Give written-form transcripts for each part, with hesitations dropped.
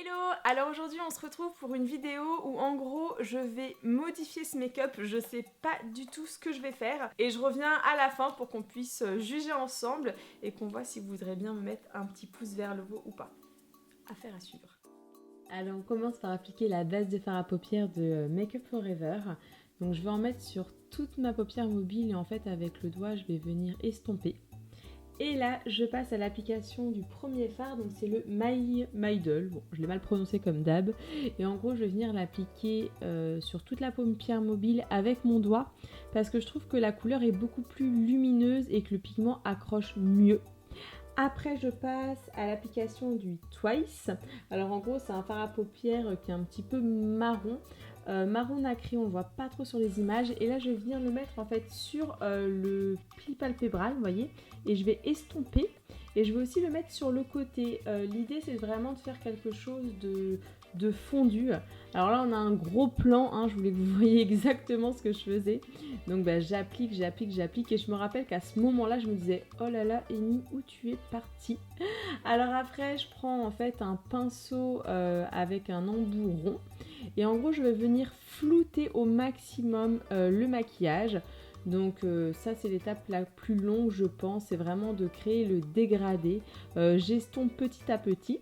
Hello! Alors aujourd'hui on se retrouve pour une vidéo où en gros je vais modifier ce make-up, je sais pas du tout ce que je vais faire et je reviens à la fin pour qu'on puisse juger ensemble et qu'on voit si vous voudrez bien me mettre un petit pouce vers le haut ou pas. Affaire à suivre. Alors on commence par appliquer la base de fard à paupières de Make Up For Ever. Donc je vais en mettre sur toute ma paupière mobile et en fait avec le doigt je vais venir estomper. Et là je passe à l'application du premier fard, donc c'est le My Idol. Bon, je l'ai mal prononcé comme d'hab. Et en gros je vais venir l'appliquer sur toute la paupière mobile avec mon doigt parce que je trouve que la couleur est beaucoup plus lumineuse et que le pigment accroche mieux. Après je passe à l'application du Twice. Alors en gros c'est un fard à paupières qui est un petit peu marron. Marron nacré, on le voit pas trop sur les images. Et là je viens le mettre en fait sur le pli palpébral, vous voyez. Et je vais estomper. Et je vais aussi le mettre sur le côté. L'idée c'est vraiment de faire quelque chose de fondu. Alors là on a un gros plan, hein, je voulais que vous voyez exactement ce que je faisais. Donc j'applique et je me rappelle qu'à ce moment-là je me disais oh là là Amy, où tu es partie? Alors après je prends en fait un pinceau avec un embout rond et en gros je vais venir flouter au maximum le maquillage. Donc ça c'est l'étape la plus longue je pense, c'est vraiment de créer le dégradé. J'estompe petit à petit.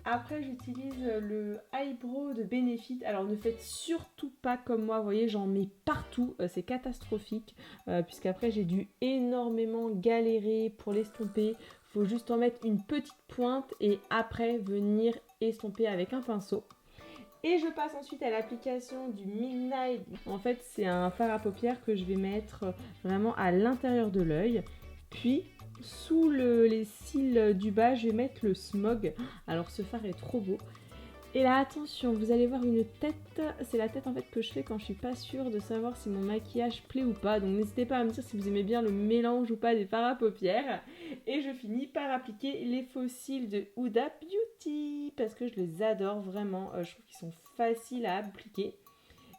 Après j'utilise le eyebrow de Benefit. Alors ne faites surtout pas comme moi, vous voyez j'en mets partout, c'est catastrophique puisqu'après j'ai dû énormément galérer pour l'estomper. Faut juste en mettre une petite pointe et après venir estomper avec un pinceau. Et je passe ensuite à l'application du Midnight. En fait c'est un fard à paupières que je vais mettre vraiment à l'intérieur de l'œil. Puis sous les cils du bas, je vais mettre le Smog. Alors ce fard est trop beau. Et là, attention, vous allez voir une tête. C'est la tête en fait que je fais quand je suis pas sûre de savoir si mon maquillage plaît ou pas. Donc n'hésitez pas à me dire si vous aimez bien le mélange ou pas des fards à paupières. Et je finis par appliquer les faux cils de Huda Beauty. Parce que je les adore vraiment. Je trouve qu'ils sont faciles à appliquer.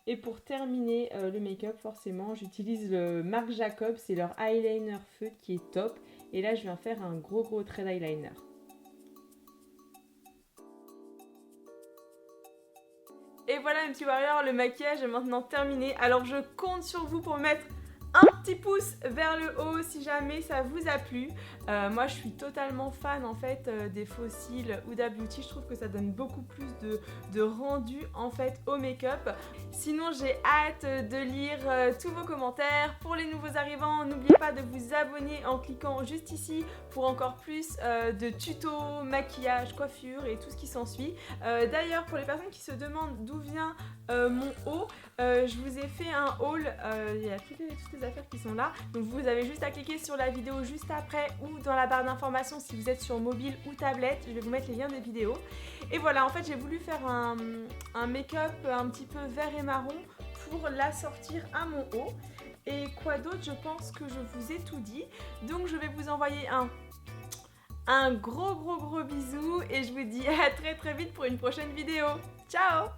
Et pour terminer le make-up, forcément, j'utilise le Marc Jacobs, c'est leur eyeliner feutre qui est top. Et là, je viens faire un gros trait d'eyeliner. Et voilà mes petits warriors, le maquillage est maintenant terminé. Alors je compte sur vous pour mettre un petit pouce vers le haut si jamais ça vous a plu. Moi je suis totalement fan en fait des faux cils Huda Beauty. Je trouve que ça donne beaucoup plus de rendu en fait au make-up. Sinon j'ai hâte de lire tous vos commentaires. Pour les nouveaux arrivants, n'oubliez pas de vous abonner en cliquant juste ici pour encore plus de tutos, maquillage, coiffure et tout ce qui s'ensuit. D'ailleurs pour les personnes qui se demandent d'où vient mon haut, je vous ai fait un haul, il y a toutes les affaires qui sont là, donc vous avez juste à cliquer sur la vidéo juste après ou dans la barre d'informations si vous êtes sur mobile ou tablette, je vais vous mettre les liens des vidéos. Et voilà, en fait j'ai voulu faire un make-up un petit peu vert et marron pour l'assortir à mon haut. Et quoi d'autre, je pense que je vous ai tout dit, donc je vais vous envoyer un gros bisou et je vous dis à très vite pour une prochaine vidéo. Ciao!